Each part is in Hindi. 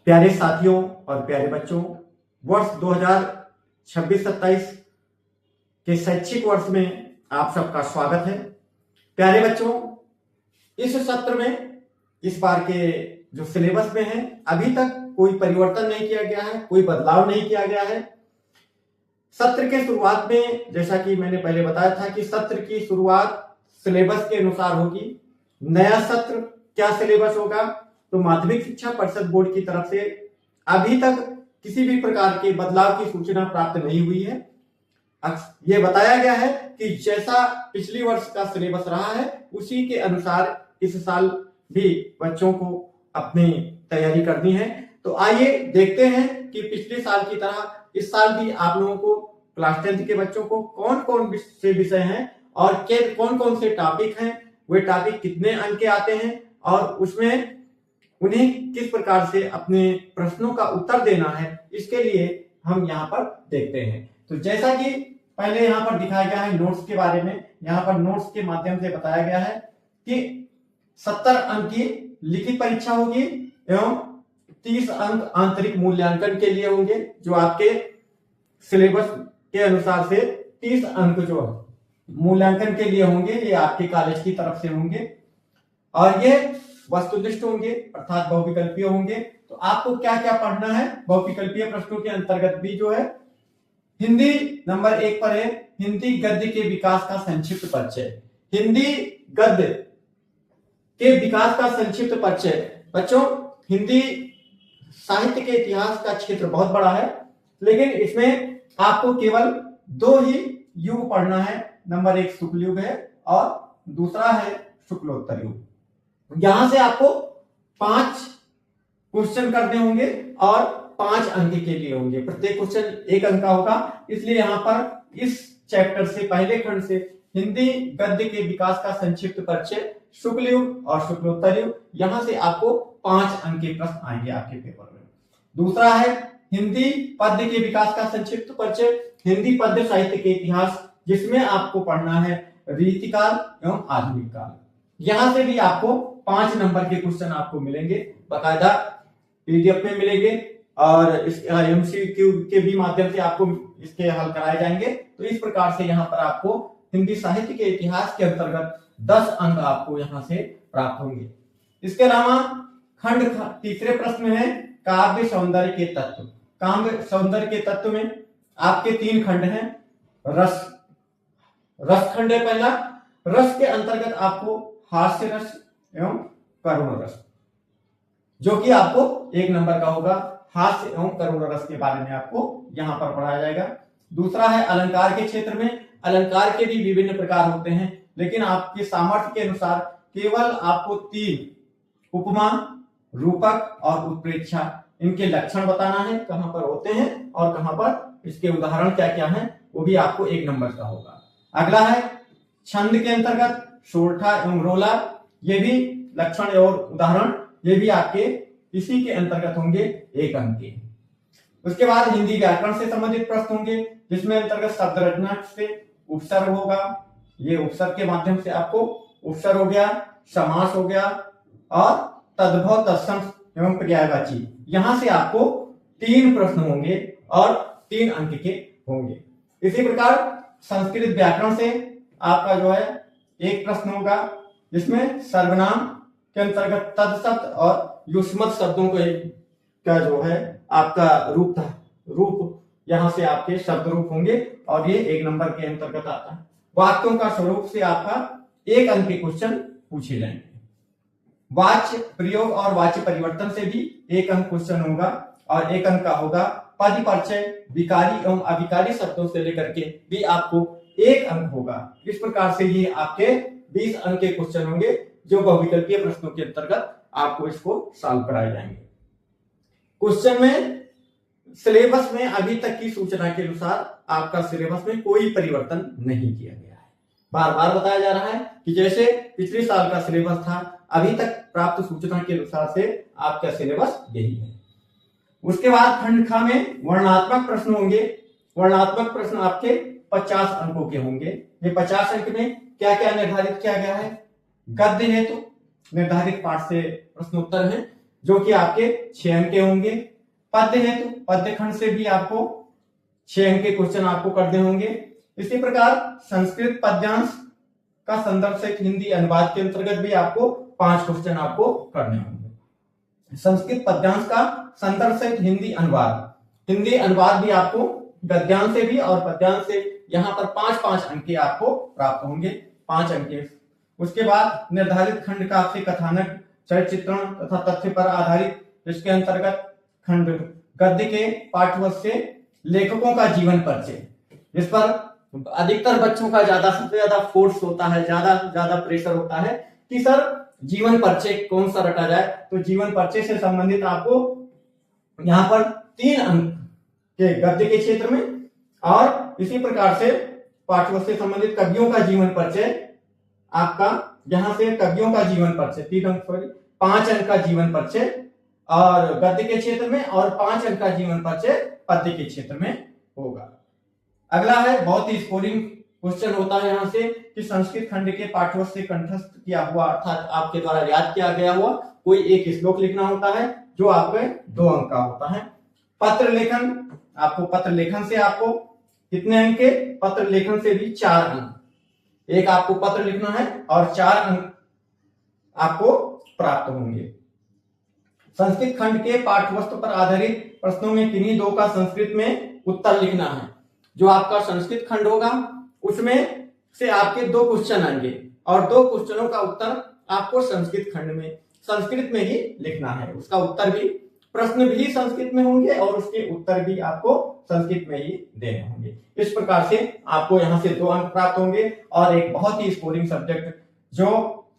प्यारे साथियों और प्यारे बच्चों, वर्ष 2026-27 के शैक्षिक वर्ष में आप सबका स्वागत है। प्यारे बच्चों, इस सत्र में इस बार के जो सिलेबस में है अभी तक कोई परिवर्तन नहीं किया गया है, कोई बदलाव नहीं किया गया है। सत्र के शुरुआत में जैसा कि मैंने पहले बताया था कि सत्र की शुरुआत सिलेबस के अनुसार होगी। नया सत्र क्या सिलेबस होगा, तो माध्यमिक शिक्षा परिषद बोर्ड की तरफ से अभी तक किसी भी प्रकार के बदलाव की सूचना प्राप्त नहीं हुई है। यह बताया गया है कि जैसा पिछली वर्ष का सिलेबस रहा है उसी के अनुसार इस साल भी बच्चों को अपनी तैयारी करनी है। तो आइए देखते हैं कि पिछले साल की तरह इस साल भी आप लोगों को क्लास 10th के बच्चों को कौन कौन से विषय हैं और कौन कौन से टॉपिक हैं, वे टॉपिक कितने अंक के आते हैं और उसमें उन्हें किस प्रकार से अपने प्रश्नों का उत्तर देना है, इसके लिए हम यहाँ पर देखते हैं। तो जैसा कि पहले यहाँ पर दिखाया गया है नोट्स के बारे में, यहाँ पर नोट्स के माध्यम से बताया गया है कि 70 अंक की लिखित परीक्षा होगी एवं 30 अंक आंतरिक मूल्यांकन के लिए होंगे, जो आपके सिलेबस के अनुसार से 30 अंक जो मूल्यांकन के लिए होंगे, ये आपके कॉलेज की तरफ से होंगे और ये वस्तुनिष्ठ होंगे अर्थात बहुविकल्पीय होंगे। तो आपको क्या क्या पढ़ना है, बहुविकल्पीय प्रश्नों के अंतर्गत भी जो है हिंदी नंबर 1 पर है हिंदी गद्य के विकास का संक्षिप्त परिचय। हिंदी गद्य के विकास का संक्षिप्त परिचय। बच्चों, हिंदी साहित्य के इतिहास का क्षेत्र बहुत बड़ा है, लेकिन इसमें आपको केवल 2 ही युग पढ़ना है। नंबर 1 शुक्ल युग है और दूसरा है शुक्लोत्तर युग। यहां से आपको 5 क्वेश्चन करने होंगे और 5 अंक के लिए होंगे। प्रत्येक क्वेश्चन 1 अंक का होगा, इसलिए यहां पर इस चैप्टर से पहले खंड से हिंदी गद्य के विकास का संक्षिप्त परिचय, शुक्ल युग और शुक्लोत्तर युग, यहां से आपको 5 अंक के प्रश्न आएंगे आपके पेपर में। दूसरा है हिंदी पद्य के विकास का संक्षिप्त परिचय, हिंदी पद्य साहित्य के इतिहास, जिसमें आपको पढ़ना है रीतिकाल एवं आधुनिक काल। यहां से भी आपको 5 नंबर के क्वेश्चन आपको मिलेंगे, बाकायदा पीडीएफ में मिलेंगे और इस एमसीक्यू के भी माध्यम से आपको इसके हल कराए जाएंगे। तो इस प्रकार से यहाँ पर आपको हिंदी साहित्य के इतिहास के अंतर्गत 10 अंक आपको यहाँ से प्राप्त होंगे। इसके अलावा खंड तीसरे प्रश्न में है काव्य सौंदर्य के तत्व। काव्य सौंदर्य के तत्व में आपके 3 खंड हैं। रस खंड है पहला। रस के अंतर्गत आपको हास्य रस एवं करुण रस, जो कि आपको 1 नंबर का होगा। हास्य एवं करुण रस के बारे में आपको यहां पर पढ़ाया जाएगा। दूसरा है अलंकार के क्षेत्र में। अलंकार के भी विभिन्न प्रकार होते हैं, लेकिन आपके सामर्थ्य के अनुसार केवल आपको 3 उपमा, रूपक और उत्प्रेक्षा, इनके लक्षण बताना है, कहां पर होते हैं और कहां पर इसके उदाहरण क्या क्या हैं, वो भी आपको 1 नंबर का होगा। अगला है छंद के अंतर्गत सोरठा एवं रोला, ये भी लक्षण और उदाहरण, ये भी आपके इसी के अंतर्गत होंगे 1 अंक के। उसके बाद हिंदी व्याकरण से संबंधित प्रश्न होंगे, जिसमें अंतर्गत शब्द रचना से उपसर्ग होगा, ये उपसर्ग के माध्यम से आपको उपसर्ग हो गया, समास हो गया और तद्भव तत्सम एवं पर्यायवाची, यहां से आपको 3 प्रश्न होंगे और 3 अंक के होंगे। इसी प्रकार संस्कृत व्याकरण से आपका जो है 1 प्रश्न होगा, जिसमें सर्वनाम के अंतर्गत तद शब्द और युष्मत शब्दों का जो है आपका रूप यहां से आपके शब्द रूप होंगे और ये 1 नंबर के अंतर्गत आता है। वाक्यों का स्वरूप से आपका 1 अंक के क्वेश्चन पूछे जाएंगे। वाच्य प्रयोग और वाच्य परिवर्तन से भी 1 अंक क्वेश्चन होगा और 1 अंक का होगा। पद परिचय, विकारी एवं अविकारी शब्दों से लेकर के भी आपको 1 अंक होगा। इस प्रकार से ये आपके 20 अंक के क्वेश्चन होंगे, जो बहुविकल्पीय प्रश्नों के अंतर्गत आपको इसको सॉल्व कराए जाएंगे। क्वेश्चन में सिलेबस में अभी तक की सूचना के अनुसार आपका सिलेबस में कोई परिवर्तन नहीं किया गया है। बार बार बताया जा रहा है कि जैसे पिछले साल का सिलेबस था, अभी तक प्राप्त सूचना के अनुसार से आपका सिलेबस यही है। उसके बाद खंड ख में वर्णात्मक प्रश्न होंगे। वर्णात्मक प्रश्न आपके 50 अंकों के होंगे। ये 50 अंक में क्या क्या निर्धारित किया गया है? गद्य हेतु निर्धारित पाठ से प्रश्नोत्तर है, जो कि आपके 6 अंक के होंगे। पद्य है तो पद्य खंड से भी आपको 6 अंक के क्वेश्चन आपको करने होंगे। इसी प्रकार संस्कृत पद्यांश का संदर्भ सहित हिंदी अनुवाद के अंतर्गत भी आपको 5 क्वेश्चन आपको करने होंगे। संस्कृत पद्यांश का संदर्भ सहित हिंदी अनुवाद भी आपको गद्यांश से भी और पद्यांश से यहाँ पर 5-5 अंक के आपको प्राप्त होंगे, 5 अंक के। उसके बाद निर्धारित खंड का आपसे कथानक, चरित्र चित्रण तथा तथ्य पर आधारित, इसके अंतर्गत खंड गद्य के पाठ्यवस्तु से लेखकों का जीवन परिचय। इस पर अधिकतर बच्चों का सबसे ज्यादा फोर्स होता है, ज्यादा प्रेशर होता है कि सर जीवन परिचय कौन सा रटा जाए। तो जीवन परिचय से संबंधित आपको यहाँ पर 3 अंक के गद्य के क्षेत्र में, और इसी प्रकार से पाठ्यवस्तु से संबंधित कवियों का जीवन परिचय आपका यहां से कवियों का जीवन परिचय 5 अंक का जीवन परिचय और गद्य के क्षेत्र में, और 5 अंक का जीवन परिचय पद्य के क्षेत्र में होगा। अगला है बहुत ही स्कोरिंग क्वेश्चन होता है यहाँ से कि संस्कृत खंड के पाठ्यवस्तु से कंठस्थ किया हुआ अर्थात आपके द्वारा याद किया गया हुआ कोई एक श्लोक लिखना होता है जो आपके 2 अंक का होता है। पत्र लेखन, आपको पत्र लेखन से आपको कितने अंक के? पत्र लेखन से भी 4 अंक, एक आपको पत्र लिखना है और 4 अंक आपको प्राप्त होंगे। संस्कृत खंड के पाठ्यवस्तु पर आधारित प्रश्नों में किन्हीं 2 का संस्कृत में उत्तर लिखना है। जो आपका संस्कृत खंड होगा उसमें से आपके 2 क्वेश्चन आएंगे और 2 क्वेश्चनों का उत्तर आपको संस्कृत खंड में संस्कृत में ही लिखना है। उसका उत्तर भी, प्रश्न भी संस्कृत में होंगे और उसके उत्तर भी आपको संस्कृत में ही देने होंगे। इस प्रकार से आपको यहाँ से 2 अंक प्राप्त होंगे। और एक बहुत ही स्कोरिंग सब्जेक्ट जो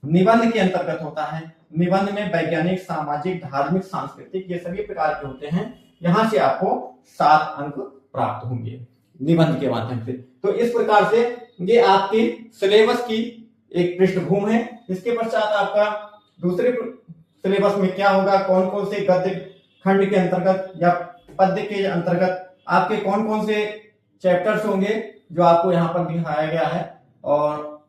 निबंध के अंतर्गत होता है, निबंध में वैज्ञानिक, सामाजिक, धार्मिक, सांस्कृतिक ये सभी प्रकार के होते हैं, यहाँ से आपको 7 अंक प्राप्त होंगे निबंध के माध्यम से। तो इस प्रकार से ये आपके सिलेबस की एक पृष्ठभूमि है। इसके पश्चात आपका दूसरे सिलेबस में क्या होगा, कौन कौन से गद्य खंड के अंतर्गत या पद्य के अंतर्गत आपके कौन कौन से चैप्टर्स होंगे जो आपको यहाँ पर दिखाया गया है। और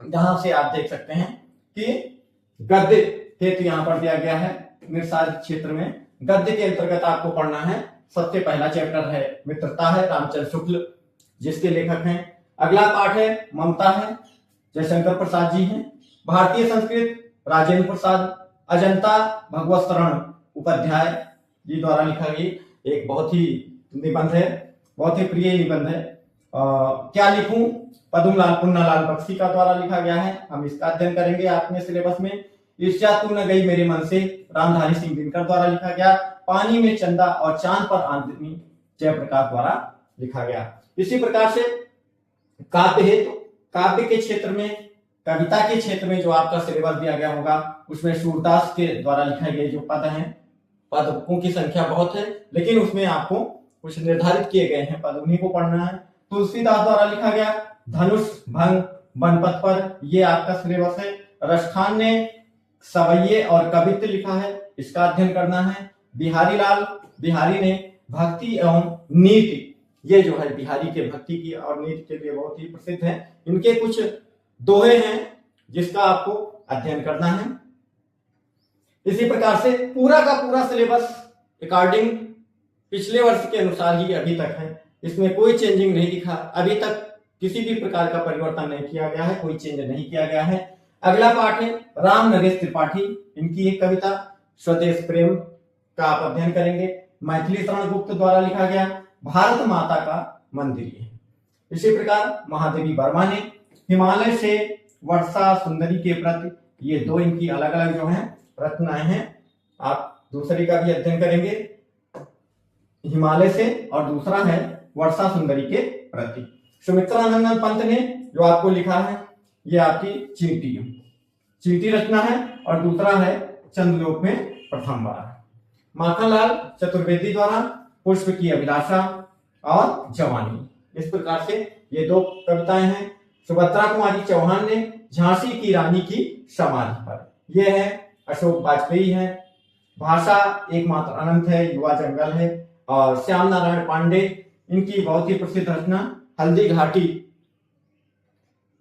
जहां से आप देख सकते हैं कि गद्य हेतु यहाँ पर दिया गया है निर्सार क्षेत्र में। गद्य के अंतर्गत आपको पढ़ना है, सबसे पहला चैप्टर है मित्रता है, रामचंद्र शुक्ल जिसके लेखक हैं। अगला पाठ है ममता है, जयशंकर प्रसाद जी हैं। भारतीय संस्कृत राजेंद्र प्रसाद, अजंता भगवत शरण उपाध्याय जी द्वारा लिखा गया एक बहुत ही निबंध है, बहुत ही प्रिय निबंध है। क्या लिखूं, पद्मलाल पुन्नालाल बख्शी का द्वारा लिखा गया है। हम इसका अध्ययन करेंगे अपने सिलेबस में। ईर्ष्या तू न गई मेरे मन से, रामधारी सिंह दिनकर द्वारा लिखा गया। पानी में चंदा और चांद पर आदमी, जयप्रकाश द्वारा लिखा गया। इसी प्रकार से काव्य है तो काव्य के क्षेत्र में, कविता के क्षेत्र में जो आपका सिलेबस दिया गया होगा उसमें सूरदास के द्वारा लिखे गए जो पद हैं, पदों की संख्या बहुत है लेकिन उसमें आपको कुछ निर्धारित किए गए हैं पद, उन्हीं को पढ़ना है। तुलसीदास द्वारा लिखा गया धनुष, भंग, बनपथ पर, ये आपका सिलेबस है। रसखान ने सवैये और कवित्व लिखा है, इसका अध्ययन करना है। बिहारी ने भक्ति एवं नीति, ये जो है बिहारी के भक्ति की और नीति के लिए बहुत ही प्रसिद्ध है। इनके कुछ दोहे हैं जिसका आपको अध्ययन करना है। इसी प्रकार से पूरा का पूरा सिलेबस अकॉर्डिंग पिछले वर्ष के अनुसार ही अभी तक है, इसमें कोई चेंजिंग नहीं दिखा, अभी तक किसी भी प्रकार का परिवर्तन नहीं किया गया है, कोई चेंज नहीं किया गया है। अगला पाठ है राम नरेश त्रिपाठी, इनकी एक कविता स्वदेश प्रेम का आप अध्ययन करेंगे। मैथिली शरण गुप्त द्वारा लिखा गया भारत माता का मंदिर। इसी प्रकार महादेवी वर्मा ने हिमालय से वर्षा सुंदरी के प्रति, ये 2 इनकी अलग अलग जो है रचनाएं हैं। आप दूसरी का भी अध्ययन करेंगे हिमालय से, और दूसरा है वर्षा सुंदरी के प्रति। सुमित्रानंदन पंत ने जो आपको लिखा है ये आपकी चींटी रचना है, और दूसरा है चंद्रलोक में प्रथम बार। माखनलाल चतुर्वेदी द्वारा पुष्प की अभिलाषा और जवानी, इस प्रकार से ये 2 कविताएं हैं। सुभद्रा कुमारी चौहान ने झांसी की रानी की समाधि पर, यह है अशोक वाजपेयी है। भाषा एकमात्र अनंत है, युवा जंगल है। और श्याम नारायण पांडे, इनकी बहुत ही प्रसिद्ध रचना हल्दी घाटी,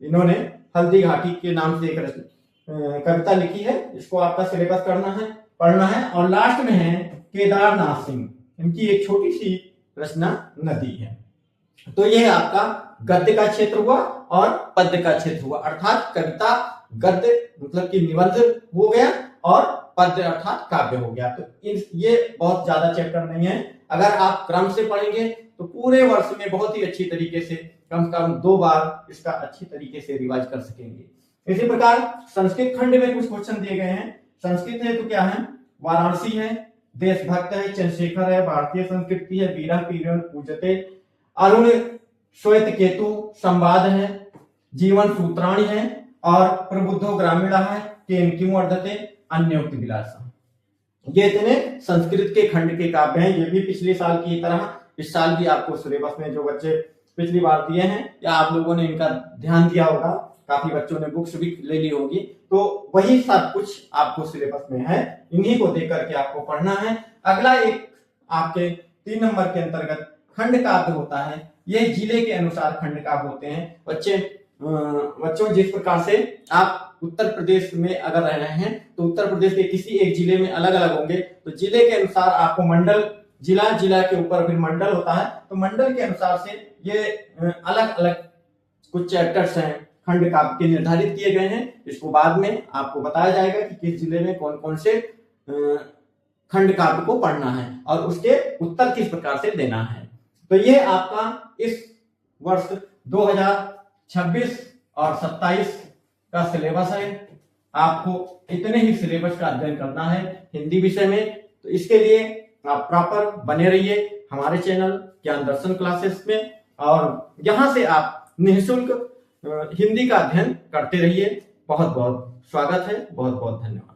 इन्होंने हल्दी घाटी के नाम से एक कविता लिखी है, इसको आपका सिलेबस करना है। पढ़ना है। और लास्ट में है केदारनाथ सिंह, इनकी एक छोटी सी रचना नदी है। तो यह आपका गद्य का क्षेत्र हुआ और पद्य का क्षेत्र हुआ, अर्थात कविता गद्य मतलब कि निबंध हो गया और पद्य अर्थात काव्य हो गया। तो ये बहुत ज्यादा चैप्टर नहीं है, अगर आप क्रम से पढ़ेंगे तो पूरे वर्ष में बहुत ही अच्छी तरीके से कम 2 बार इसका अच्छी तरीके से रिवाइज कर सकेंगे। इसी प्रकार संस्कृत खंड में कुछ क्वेश्चन दिए गए हैं। संस्कृत है तो क्या है, वाराणसी है, देशभक्त है, चंद्रशेखर है, भारतीय संस्कृति है, वीरा पीरन पूजते, अरुण श्वेत केतु, संवाद है, जीवन सूत्राणी है और प्रबुद्धो ग्रामीण है, केन क्यों वर्धते, अन्योक्ति विलासा। ये इतने संस्कृत के खंड के काव्य हैं। ये भी पिछले साल की तरह इस साल भी आपको सिलेबस में जो बच्चे पिछली बार दिए हैं या आप लोगों ने इनका ध्यान दिया होगा, काफी बच्चों ने बुक्स भी ले ली होगी, तो वही सब कुछ आपको सिलेबस में है, इन्हीं को देख करके आपको पढ़ना है। अगला एक आपके 3 नंबर के अंतर्गत खंड काव्य होता है। ये जिले के अनुसार खंड काव्य होते हैं। बच्चों जिस प्रकार से आप उत्तर प्रदेश में अगर रह रहे हैं तो उत्तर प्रदेश के किसी एक जिले में अलग अलग होंगे, तो जिले के अनुसार आपको मंडल, जिला के ऊपर फिर मंडल होता है, तो मंडल के अनुसार से ये अलग अलग कुछ चैप्टर्स हैं खंड काव्य के निर्धारित किए गए हैं। इसको बाद में आपको बताया जाएगा कि किस जिले में कौन कौन से खंड काव्य को पढ़ना है और उसके उत्तर किस प्रकार से देना है। तो ये आपका इस वर्ष 2026 और 27 का सिलेबस है। आपको इतने ही सिलेबस का अध्ययन करना है हिंदी विषय में। तो इसके लिए आप प्रॉपर बने रहिए हमारे चैनल ज्ञान दर्शन क्लासेस में, और यहां से आप निःशुल्क हिंदी का अध्ययन करते रहिए। बहुत बहुत स्वागत है, बहुत बहुत धन्यवाद।